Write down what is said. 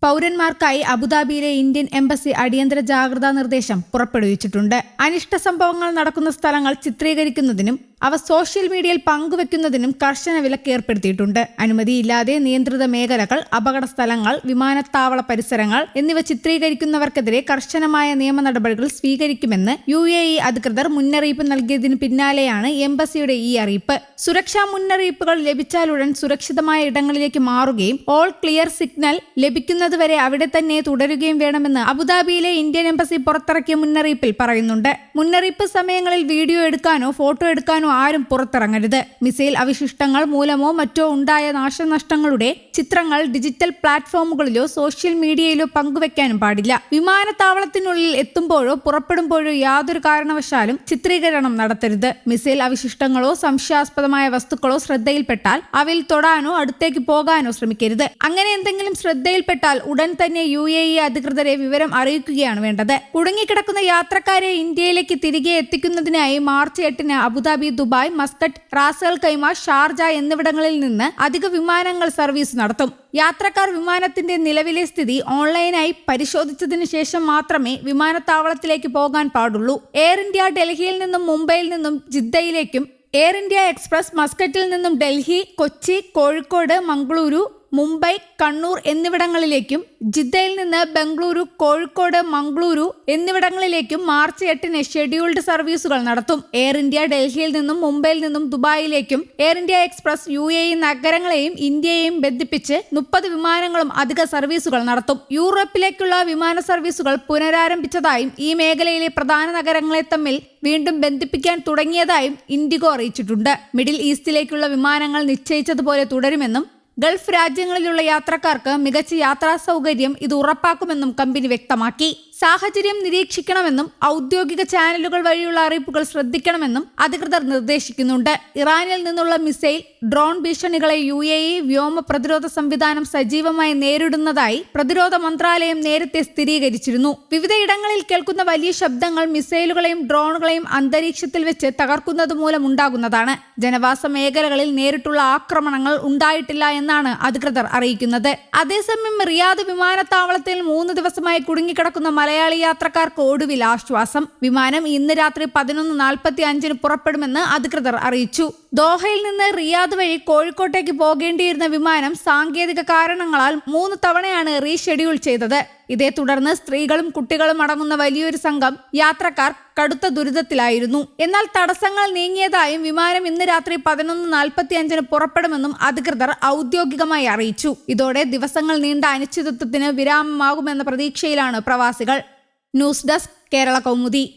പൗരന്മാർക്കായി അബുദാബിയിലെ Indian embassy അടിയന്തര ജാഗ്രതാ നിർദ്ദേശം പുറപ്പെടുവിച്ചിട്ടുണ്ട്. അനിഷ്ട സംഭവങ്ങൾ നടക്കുന്ന സ്ഥലങ്ങൾ ചിത്രീകരിക്കുന്നതിനും അവ സോഷ്യൽ മീഡിയയിൽ പങ്കുവെക്കുന്നതിനും കർശന വിലക്ക് ഏർപ്പെടുത്തിയിട്ടുണ്ട്. അനുമതിയില്ലാതെ നിയന്ത്രിത മേഖലകൾ, അപകട സ്ഥലങ്ങൾ, വിമാനത്താവള പരിസരങ്ങൾ എന്നിവ ചിത്രീകരിക്കുന്നവർക്കെതിരെ കർശനമായ നിയമ നടപടികൾ സ്വീകരിക്കുമെന്ന് UAE അധികൃതർ മുന്നറിയിപ്പ് നൽകിയതിനു പിന്നാലെയാണ് എംബസിയുടെ ഈ അറിയിപ്പ്. സുരക്ഷാ മുന്നറിയിപ്പുകൾ ലഭിച്ചാലുടൻ സുരക്ഷിതമായ ഇടങ്ങളിലേക്ക് മാറുകയും ഓൾ ക്ലിയർ സിഗ്നൽ ലഭിക്കുന്നതുവരെ അവിടെ തന്നെ തുടരുകയും വേണമെന്ന് അബുദാബിയിലെ ഇന്ത്യൻ എംബസി പുറത്തിറക്കിയ മുന്നറിയിപ്പിൽ പറയുന്നുണ്ട്. മുന്നറിയിപ്പ് സമയങ്ങളിൽ വീഡിയോ എടുക്കാനോ ഫോട്ടോ എടുക്കാനോ ആരും പുറത്തിറങ്ങരുത്. മിസൈൽ അവശിഷ്ടങ്ങൾ മൂലമോ മറ്റോ ഉണ്ടായ നാശനഷ്ടങ്ങളുടെ ചിത്രങ്ങൾ ഡിജിറ്റൽ പ്ലാറ്റ്ഫോമുകളിലോ സോഷ്യൽ മീഡിയയിലോ പങ്കുവെക്കാനും പാടില്ല. വിമാനത്താവളത്തിനുള്ളിൽ എത്തുമ്പോഴോ പുറപ്പെടുമ്പോഴോ യാതൊരു കാരണവശാലും ചിത്രീകരണം നടത്തരുത്. മിസൈൽ അവശിഷ്ടങ്ങളോ സംശയാസ്പദമായ വസ്തുക്കളോ ശ്രദ്ധയിൽപ്പെട്ടാൽ അവയിൽ തൊടാനോ അടുത്തേക്ക് പോകാനോ ശ്രമിക്കരുത്. അങ്ങനെ എന്തെങ്കിലും ശ്രദ്ധയിൽപ്പെട്ടാൽ ഉടൻ തന്നെ UAE അധികൃതരെ വിവരം അറിയിക്കുകയാണ് വേണ്ടത്. കുടുങ്ങിക്കിടക്കുന്ന യാത്രക്കാരെ ഇന്ത്യയിലേക്ക് തിരികെ എത്തിക്കുന്നതിനായി മാർച്ച് 8-ന് Abu Dhabi, Dubai, Muscat, Ras Al Khaimah, Sharjah എന്നിവിടങ്ങളിൽ നിന്ന് അധിക വിമാനങ്ങൾ സർവീസ് നടത്തും. യാത്രക്കാർ വിമാനത്തിന്റെ നിലവിലെ സ്ഥിതി ഓൺലൈനായി പരിശോധിച്ചതിനു ശേഷം മാത്രമേ വിമാനത്താവളത്തിലേക്ക് പോകാൻ പാടുള്ളൂ. എയർ ഇന്ത്യ ഡൽഹിയിൽ നിന്നും മുംബൈയിൽ നിന്നും ജിദ്ദയിലേക്കും, എയർ ഇന്ത്യ എക്സ്പ്രസ് മസ്കറ്റിൽ നിന്നും ഡൽഹി, കൊച്ചി, കോഴിക്കോട്, മംഗളൂരു, മുംബൈ, കണ്ണൂർ എന്നിവിടങ്ങളിലേക്കും, ജിദ്ദയിൽ നിന്ന് ബംഗളൂരു, കോഴിക്കോട്, മംഗളൂരു എന്നിവിടങ്ങളിലേക്കും മാർച്ച് 8-ന് ഷെഡ്യൂൾഡ് സർവീസുകൾ നടത്തും. എയർ ഇന്ത്യ ഡൽഹിയിൽ നിന്നും മുംബൈയിൽ നിന്നും ദുബായിലേക്കും, എയർ ഇന്ത്യ എക്സ്പ്രസ് UAE നഗരങ്ങളെയും ഇന്ത്യയെയും ബന്ധിപ്പിച്ച് 30 വിമാനങ്ങളും അധിക സർവീസുകൾ നടത്തും. യൂറോപ്പിലേക്കുള്ള വിമാന സർവീസുകൾ പുനരാരംഭിച്ചതായും ഈ മേഖലയിലെ പ്രധാന നഗരങ്ങളെ തമ്മിൽ വീണ്ടും ബന്ധിപ്പിക്കാൻ തുടങ്ങിയതായും ഇൻഡിഗോ അറിയിച്ചിട്ടുണ്ട്. മിഡിൽ ഈസ്റ്റിലേക്കുള്ള വിമാനങ്ങൾ നിശ്ചയിച്ചതുപോലെ തുടരുമെന്നും ഗൾഫ് രാജ്യങ്ങളിലുള്ള യാത്രക്കാർക്ക് മികച്ച യാത്രാ സൗകര്യം ഇത് ഉറപ്പാക്കുമെന്നും കമ്പനി വ്യക്തമാക്കി. സാഹചര്യം നിരീക്ഷിക്കണമെന്നും ഔദ്യോഗിക ചാനലുകൾ വഴിയുള്ള അറിയിപ്പുകൾ ശ്രദ്ധിക്കണമെന്നും അധികൃതർ നിർദ്ദേശിക്കുന്നുണ്ട്. ഇറാനിൽ നിന്നുള്ള മിസൈൽ, ഡ്രോൺ ഭീഷണികളെ UAE വ്യോമ പ്രതിരോധ സംവിധാനം സജീവമായി നേരിടുന്നതായി പ്രതിരോധ മന്ത്രാലയം നേരത്തെ സ്ഥിരീകരിച്ചിരുന്നു. വിവിധയിടങ്ങളിൽ കേൾക്കുന്ന വലിയ ശബ്ദങ്ങൾ മിസൈലുകളെയും ഡ്രോണുകളെയും അന്തരീക്ഷത്തിൽ വെച്ച് തകർക്കുന്നത് മൂലം ഉണ്ടാകുന്നതാണ്. ജനവാസ മേഖലകളിൽ നേരിട്ടുള്ള ആക്രമണങ്ങൾ ഉണ്ടായിട്ടില്ല എന്നാണ് അധികൃതർ അറിയിക്കുന്നത്. അതേസമയം റിയാദ് വിമാനത്താവളത്തിൽ 3 ദിവസമായി കുടുങ്ങിക്കിടക്കുന്ന മലയാളി യാത്രക്കാർക്ക് ഒടുവിൽ ആശ്വാസം. വിമാനം ഇന്ന് രാത്രി 11:45-ന് പുറപ്പെടുമെന്ന് അധികൃതർ അറിയിച്ചു. ദോഹയിൽ നിന്ന് റിയാദ് വഴി കോഴിക്കോട്ടേക്ക് പോകേണ്ടിയിരുന്ന വിമാനം സാങ്കേതിക കാരണങ്ങളാൽ 3 തവണയാണ് റീഷെഡ്യൂൾ ചെയ്തത്. ഇതേ തുടർന്ന് സ്ത്രീകളും കുട്ടികളും അടങ്ങുന്ന വലിയൊരു സംഘം യാത്രക്കാർ കടുത്ത ദുരിതത്തിലായിരുന്നു. എന്നാൽ തടസ്സങ്ങൾ നീങ്ങിയതായും വിമാനം ഇന്ന് രാത്രി 11:45-ന് പുറപ്പെടുമെന്നും അധികൃതർ ഔദ്യോഗികമായി അറിയിച്ചു. ഇതോടെ ദിവസങ്ങൾ നീണ്ട അനിശ്ചിതത്വത്തിന് വിരാമമാകുമെന്ന പ്രതീക്ഷയിലാണ് പ്രവാസികൾ. News desk, Kerala Kaumudi.